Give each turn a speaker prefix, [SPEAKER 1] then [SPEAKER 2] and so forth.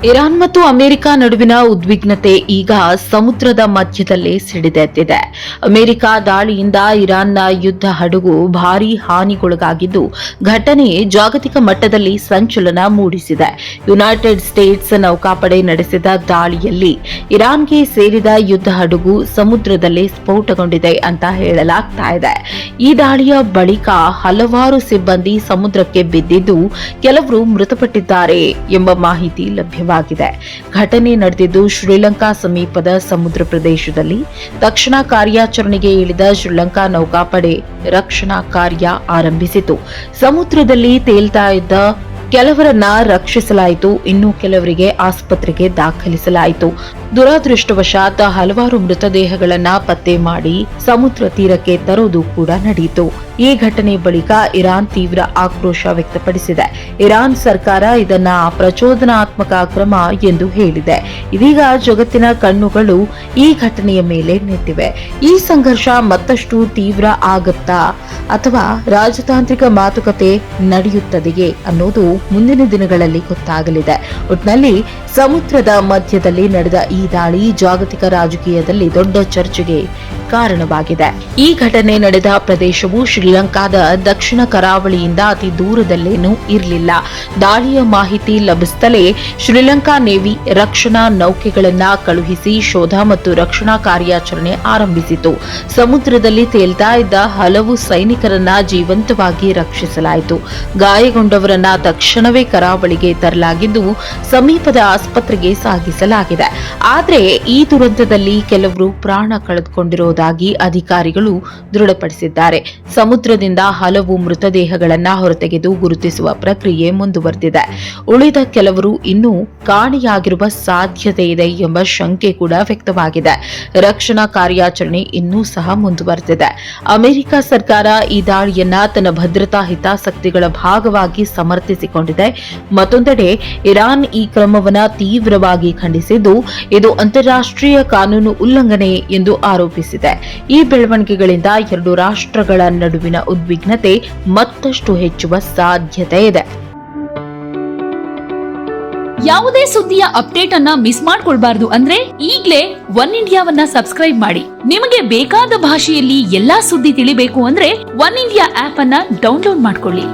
[SPEAKER 1] Iran ಮತ್ತು America ನಡುವಿನ ಉದ್ವಿಗ್ನತೆ ಈಗ ಸಮುದ್ರದ ಮಧ್ಯದಲ್ಲೇ ಸಿಡಿದೆದ್ದಿದೆ. ಅಮೆರಿಕ ದಾಳಿಯಿಂದ ಇರಾನ್ನ ಯುದ್ಧ ಹಡಗು ಭಾರೀ ಹಾನಿಗೊಳಗಾಗಿದ್ದು, ಘಟನೆ ಜಾಗತಿಕ ಮಟ್ಟದಲ್ಲಿ ಸಂಚಲನ ಮೂಡಿಸಿದೆ. ಯುನೈಟೆಡ್ ಸ್ಟೇಟ್ಸ್ ನೌಕಾಪಡೆ ನಡೆಸಿದ ದಾಳಿಯಲ್ಲಿ ಇರಾನ್ಗೆ ಸೇರಿದ ಯುದ್ಧ ಹಡಗು ಸಮುದ್ರದಲ್ಲೇ ಸ್ಫೋಟಗೊಂಡಿದೆ ಅಂತ ಹೇಳಲಾಗ್ತಾ ಇದೆ. ಈ ದಾಳಿಯ ಬಳಿಕ ಹಲವಾರು ಸಿಬ್ಬಂದಿ ಸಮುದ್ರಕ್ಕೆ ಬಿದ್ದಿದ್ದು, ಕೆಲವರು ಮೃತಪಟ್ಟಿದ್ದಾರೆ ಎಂಬ ಮಾಹಿತಿ ಲಭ್ಯವಾಗಿದೆ. ಘಟನೆ ನಡೆದಿದ್ದು ಶ್ರೀಲಂಕಾ ಸಮೀಪದ ಸಮುದ್ರ ಪ್ರದೇಶದಲ್ಲಿ. ತಕ್ಷಣ ಕಾರ್ಯಾಚರಣೆಗೆ ಇಳಿದ ಶ್ರೀಲಂಕಾ ನೌಕಾಪಡೆ ರಕ್ಷಣಾ ಕಾರ್ಯ ಆರಂಭಿಸಿತು. ಸಮುದ್ರದಲ್ಲಿ ತೇಲ್ತಾ ಇದ್ದ ಕೆಲವರನ್ನ ರಕ್ಷಿಸಲಾಯಿತು, ಇನ್ನು ಕೆಲವರಿಗೆ ಆಸ್ಪತ್ರೆಗೆ ದಾಖಲಿಸಲಾಯಿತು. ದುರದೃಷ್ಟವಶಾತ್ ಹಲವಾರು ಮೃತದೇಹಗಳನ್ನ ಪತ್ತೆ ಮಾಡಿ ಸಮುದ್ರ ತೀರಕ್ಕೆ ತರುವುದು ಕೂಡ ನಡೆಯಿತು. ಈ ಘಟನೆ ಬಳಿಕ ಇರಾನ್ ತೀವ್ರ ಆಕ್ರೋಶ ವ್ಯಕ್ತಪಡಿಸಿದೆ. ಇರಾನ್ ಸರ್ಕಾರ ಇದನ್ನ ಪ್ರಚೋದನಾತ್ಮಕ ಕ್ರಮ ಎಂದು ಹೇಳಿದೆ. ಇದೀಗ ಜಗತ್ತಿನ ಕಣ್ಣುಗಳು ಈ ಘಟನೆಯ ಮೇಲೆ ನೆಟ್ಟಿವೆ. ಈ ಸಂಘರ್ಷ ಮತ್ತಷ್ಟು ತೀವ್ರ ಆಗುತ್ತಾ ಅಥವಾ ರಾಜತಾಂತ್ರಿಕ ಮಾತುಕತೆ ನಡೆಯುತ್ತದೆಯೇ ಅನ್ನೋದು ಮುಂದಿನ ದಿನಗಳಲ್ಲಿ ಗೊತ್ತಾಗಲಿದೆ. ಒಟ್ನಲ್ಲಿ ಸಮುದ್ರದ ಮಧ್ಯದಲ್ಲಿ ನಡೆದ ಈ ದಾಳಿ ಜಾಗತಿಕ ರಾಜಕೀಯದಲ್ಲಿ ದೊಡ್ಡ ಚರ್ಚೆಗೆ ಕಾರಣವಾಗಿದೆ. ಈ ಘಟನೆ ನಡೆದ ಪ್ರದೇಶವು ಶ್ರೀಲಂಕಾದ ದಕ್ಷಿಣ ಕರಾವಳಿಯಿಂದ ಅತಿ ದೂರದಲ್ಲೇನೂ ಇರಲಿಲ್ಲ. ದಾಳಿಯ ಮಾಹಿತಿ ಲಭಿಸುತ್ತಲೇ ಶ್ರೀಲಂಕಾ ನೇವಿ ರಕ್ಷಣಾ ನೌಕೆಗಳನ್ನ ಕಳುಹಿಸಿ ಶೋಧ ಮತ್ತು ರಕ್ಷಣಾ ಕಾರ್ಯಾಚರಣೆ ಆರಂಭಿಸಿತು. ಸಮುದ್ರದಲ್ಲಿ ತೇಲ್ತಾ ಇದ್ದ ಹಲವು ಸೈನಿಕರನ್ನ ಜೀವಂತವಾಗಿ ರಕ್ಷಿಸಲಾಯಿತು. ಗಾಯಗೊಂಡವರನ್ನ ತಕ್ಷಣವೇ ಕರಾವಳಿಗೆ ತರಲಾಗಿದ್ದು, ಸಮೀಪದ ಆಸ್ಪತ್ರೆಗೆ ಸಾಗಿಸಲಾಗಿದೆ. ಆದರೆ ಈ ದುರಂತದಲ್ಲಿ ಕೆಲವರು ಪ್ರಾಣ ಕಳೆದುಕೊಂಡಿರುವುದಾಗಿ ಅಧಿಕಾರಿಗಳು ದೃಢಪಡಿಸಿದ್ದಾರೆ. ಸಮುದ್ರದಿಂದ ಹಲವು ಮೃತದೇಹಗಳನ್ನ ಹೊರತೆಗೆದು ಗುರುತಿಸುವ ಪ್ರಕ್ರಿಯೆ ಮುಂದುವರೆದಿದೆ. ಉಳಿದ ಕೆಲವರು ಇನ್ನೂ ಕಾಣೆಯಾಗಿರುವ ಸಾಧ್ಯತೆ ಇದೆ ಎಂಬ ಶಂಕೆ ಕೂಡ ವ್ಯಕ್ತವಾಗಿದೆ. ರಕ್ಷಣಾ ಕಾರ್ಯಾಚರಣೆ ಇನ್ನೂ ಸಹ ಮುಂದುವರೆದಿದೆ. ಅಮೆರಿಕ ಸರ್ಕಾರ ಈ ದಾಳಿಯನ್ನ ತನ್ನ ಭದ್ರತಾ ಹಿತಾಸಕ್ತಿಗಳ ಭಾಗವಾಗಿ ಸಮರ್ಥಿಸಿಕೊಂಡಿದೆ. ಮತ್ತೊಂದೆಡೆ ಇರಾನ್ ಈ ಕ್ರಮವನ್ನು ತೀವ್ರವಾಗಿ ಖಂಡಿಸಿದ್ದು, ಇದು ಅಂತಾರಾಷ್ಟ್ರೀಯ ಕಾನೂನು ಉಲ್ಲಂಘನೆ ಎಂದು ಆರೋಪಿಸಿದೆ. ಈ ಬೆಳವಣಿಗೆಗಳಿಂದ ಎರಡು ರಾಷ್ಟ್ರಗಳ ನಡುವಿನ ಉದ್ವಿಗ್ನತೆ ಮತ್ತಷ್ಟು ಹೆಚ್ಚುವ ಸಾಧ್ಯತೆ ಇದೆ.
[SPEAKER 2] ಯಾವುದೇ ಸುದ್ದಿಯ ಅಪ್ಡೇಟ್ ಅನ್ನ ಮಿಸ್ ಮಾಡ್ಕೊಳ್ಬಾರ್ದು ಅಂದ್ರೆ ಈಗ್ಲೇ ಒನ್ ಇಂಡಿಯಾವನ್ನ ಸಬ್ಸ್ಕ್ರೈಬ್ ಮಾಡಿ. ನಿಮಗೆ ಬೇಕಾದ ಭಾಷೆಯಲ್ಲಿ ಎಲ್ಲಾ ಸುದ್ದಿ ತಿಳಿಬೇಕು ಅಂದ್ರೆ ಒನ್ ಇಂಡಿಯಾ ಆಪ್ ಅನ್ನ ಡೌನ್ಲೋಡ್ ಮಾಡ್ಕೊಳ್ಳಿ.